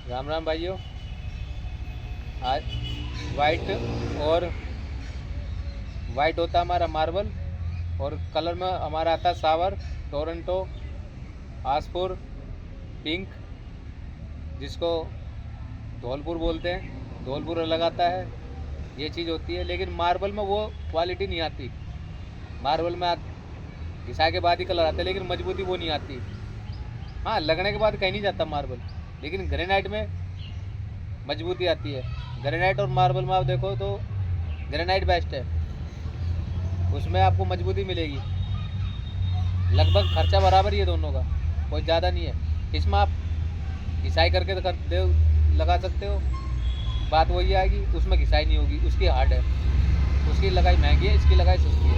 राम राम भाइयों। आज वाइट और वाइट होता है हमारा मार्बल, और कलर में हमारा आता है सावर, टोरंटो, आसपुर, पिंक, जिसको धौलपुर बोलते हैं। धौलपुर अलग आता है, ये चीज़ होती है। लेकिन मार्बल में वो क्वालिटी नहीं आती। मार्बल में घिसा के बाद ही कलर आता है, लेकिन मजबूती वो नहीं आती। हाँ, लगने के बाद कहीं नहीं जाता मार्बल, लेकिन ग्रेनाइट में मजबूती आती है। ग्रेनाइट और मार्बल में आप देखो तो ग्रेनाइट बेस्ट है, उसमें आपको मजबूती मिलेगी। लगभग खर्चा बराबर ही है दोनों का, कोई ज़्यादा नहीं है। इसमें आप घिसाई करके लगा सकते हो, बात वही आएगी। उसमें घिसाई नहीं होगी, उसकी हार्ड है, उसकी लगाई महंगी है, इसकी लगाई सस्ती है।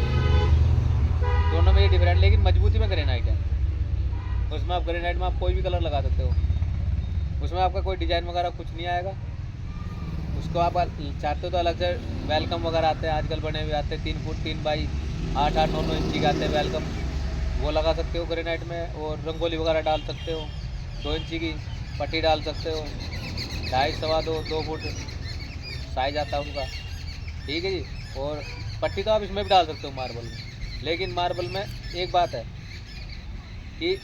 दोनों में ये डिफरेंट, लेकिन मजबूती में ग्रेनाइट है। उसमें आप ग्रेनाइट में आप कोई भी कलर लगा सकते हो, उसमें आपका कोई डिज़ाइन वगैरह कुछ नहीं आएगा। उसको आप चाहते हो तो अलग से वेलकम वगैरह आते हैं, आजकल बने हुए आते हैं 3 फुट 3 बाई 8 9 इंची के आते हैं वेलकम, वो लगा सकते हो ग्रेनाइट में। और रंगोली वगैरह डाल सकते हो, 2 इंची की पट्टी डाल सकते हो, 2.5 सवा 2 फुट साइज आता है उनका, ठीक है जी। और पट्टी तो आप इसमें भी डाल सकते हो मार्बल में। लेकिन मार्बल में एक बात है कि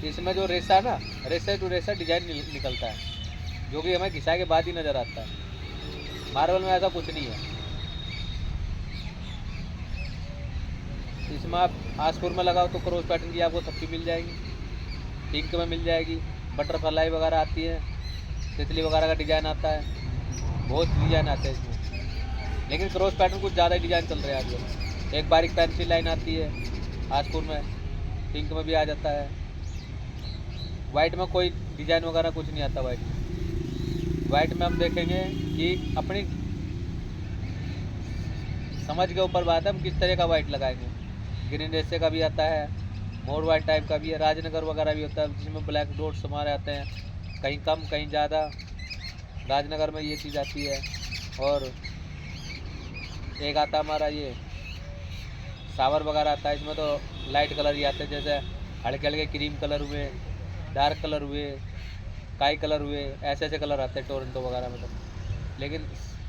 इसमें जो रेसा है ना, रेसा टू रेसा डिजाइन निकलता है, जो कि हमें घिसा के बाद ही नज़र आता है। मार्बल में ऐसा कुछ नहीं है। इसमें आप आसपुर में लगाओ तो क्रॉस पैटर्न की आपको थप्पी मिल जाएगी, पिंक में मिल जाएगी, बटरफ्लाई वगैरह आती है, तितली वगैरह का डिज़ाइन आता है, बहुत डिज़ाइन आते हैं इसमें। लेकिन क्रॉस पैटर्न कुछ ज़्यादा डिज़ाइन चल रहे हैं आजकल। एक बारीक पेंसिल लाइन आती है आसपुर में, पिंक में भी आ जाता है। वाइट में कोई डिज़ाइन वगैरह कुछ नहीं आता। वाइट में हम देखेंगे कि अपनी समझ के ऊपर बात है, हम किस तरह का वाइट लगाएंगे। ग्रीन रेसे का भी आता है, मोर वाइट टाइप का भी है, राजनगर वगैरह भी होता है, जिसमें ब्लैक डॉट्स हमारे आते हैं, कहीं कम कहीं ज़्यादा। राजनगर में ये चीज़ आती है। और एक आता हमारा ये सावर वगैरह आता है, इसमें तो लाइट कलर ही आते हैं, जैसे हल्के हल्के क्रीम कलर हुए, डार्क कलर हुए, काई कलर हुए, ऐसे ऐसे कलर आते हैं टोरंटो वगैरह में तो। लेकिन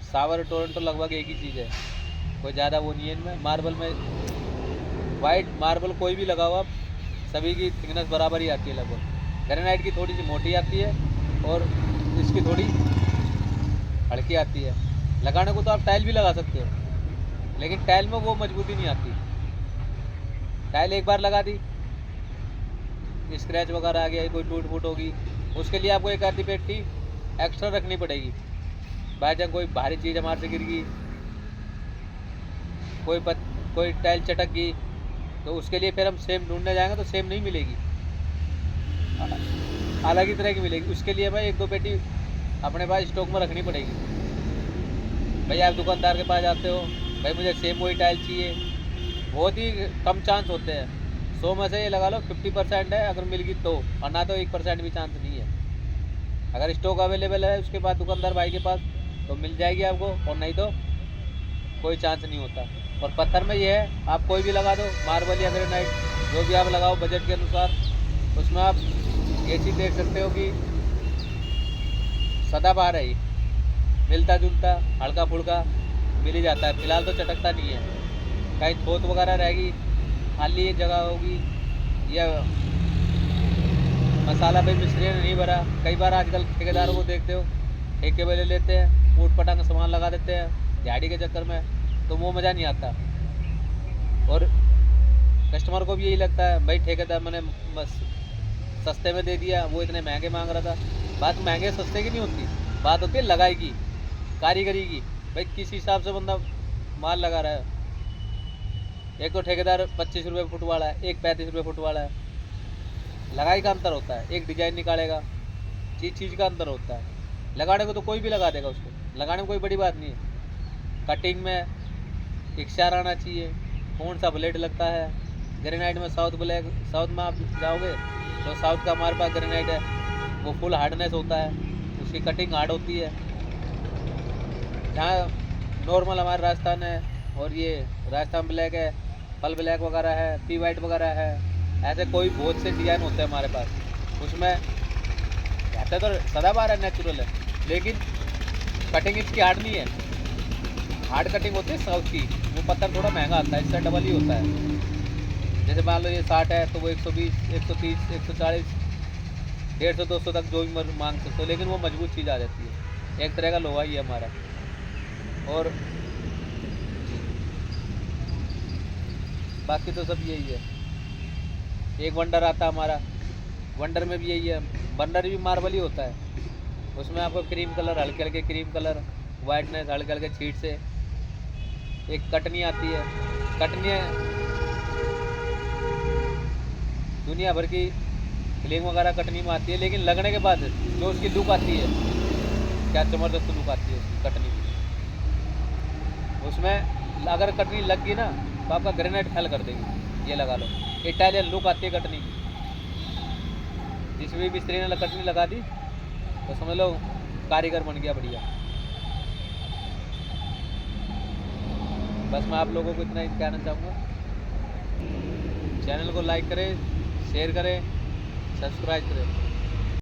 सावर और टोरंटो लगभग एक ही चीज़ है, कोई ज़्यादा वो नहीं है इनमें। मार्बल में वाइट मार्बल कोई भी लगाओ आप, सभी की थिकनेस बराबर ही आती है लगभग। ग्रेनाइट की थोड़ी सी मोटी आती है और इसकी थोड़ी हल्की आती है। लगाने को तो आप टाइल भी लगा सकते हो, लेकिन टाइल में वो मजबूती नहीं आती। टाइल एक बार लगा दी, स्क्रैच वगैरह आ गया, कोई टूट फूट होगी, उसके लिए आपको एक आधी पेटी एक्स्ट्रा रखनी पड़ेगी। बाई चांस कोई भारी चीज़ हमारे से गिर गई, कोई टाइल चटक गई, तो उसके लिए फिर हम सेम ढूंढने जाएंगे तो सेम नहीं मिलेगी, अलग ही तरह की मिलेगी। उसके लिए भाई 1-2 पेटी अपने पास स्टॉक में रखनी पड़ेगी। भाई आप दुकानदार के पास जाते हो, भाई मुझे सेम वही टाइल चाहिए, बहुत ही कम चांस होते हैं। 100 में से ये लगा लो 50% है अगर मिल गई तो, और ना तो 1% भी चांस नहीं है। अगर स्टॉक अवेलेबल है उसके बाद दुकानदार भाई के पास तो मिल जाएगी आपको, और नहीं तो कोई चांस नहीं होता। और पत्थर में ये है, आप कोई भी लगा दो, मार्बल या ग्रेनाइट, जो भी आप लगाओ बजट के अनुसार, उसमें आप ये चीज़ देख सकते हो कि सदाबहार है, मिलता जुलता हल्का फुल्का मिल ही जाता है। फिलहाल तो चटकता नहीं है, कहीं थोत वगैरह रहेगी, खाली ये जगह होगी, या मसाला भाई मिस्त्री ने नहीं भरा। कई बार आजकल ठेकेदारों को देखते हो, ठेके पे ले लेते हैं, ऊट पटांग सामान लगा देते हैं दिहाड़ी के चक्कर में, तो वो मज़ा नहीं आता। और कस्टमर को भी यही लगता है, भाई ठेकेदार मैंने बस सस्ते में दे दिया, वो इतने महंगे मांग रहा था। बात महंगे सस्ते की नहीं होती, बात होती है लगाई की, कारीगरी की। भाई किस हिसाब से बंदा माल लगा रहा है। एक तो ठेकेदार 25 रुपये फुट वाला है, एक 35 रुपये फुट वाला है, लगाई का अंतर होता है। एक डिजाइन निकालेगा, चीज़ का अंतर होता है। लगाने को तो कोई भी लगा देगा, उसको लगाने में कोई बड़ी बात नहीं है। कटिंग में इक्शार आना चाहिए, कौन सा ब्लेड लगता है। ग्रेनाइट में साउथ में आप जाओगे तो साउथ का हमारे पास ग्रेनाइट है, वो फुल हार्डनेस होता है, उसकी कटिंग हार्ड होती है। जहाँ नॉर्मल हमारे राजस्थान है, और ये राजस्थान ब्लैक है, पल ब्लैक वगैरह है, पी वाइट वगैरह है, ऐसे कोई बहुत से डिज़ाइन होते हैं हमारे पास। उसमें या वैसे तो सदाबहार है, नेचुरल है, लेकिन कटिंग इसकी हार्ड नहीं है। हार्ड कटिंग होती है साउथ की, वो पत्थर थोड़ा महंगा आता है, इससे डबल ही होता है। जैसे मान लो ये 60 है तो वो 120, 130, 140, 150, 200 तक जो भी मांग सकते हो, लेकिन वो मजबूत चीज़ आ जाती है। एक तरह का लोहा ही है हमारा। और बाकी तो सब यही है। एक वंडर आता है हमारा, वंडर में भी यही है, वंडर भी मार्बल ही होता है। उसमें आपको क्रीम कलर, हल्के हल्के क्रीम कलर, वाइटनेस, हल्के हल्के छीट से। एक कटनी आती है, कटनी दुनिया भर की फिलिंग वगैरह कटनी में आती है, लेकिन लगने के बाद जो उसकी लुक आती है, क्या जबरदस्त लुक आती है उसकी कटनी की। उसमें अगर कटनी लग गई ना तो आपका ग्रेनाइट फेल कर देगी, ये लगा लो। इटालियन लुक आती है कटनी की। जिस भी मिस्त्री ने कटनी लगा दी तो समझ लो कारीगर बन गया बढ़िया। बस मैं आप लोगों को इतना ही कहना चाहूँगा, चैनल को लाइक करें, शेयर करें, सब्सक्राइब करें।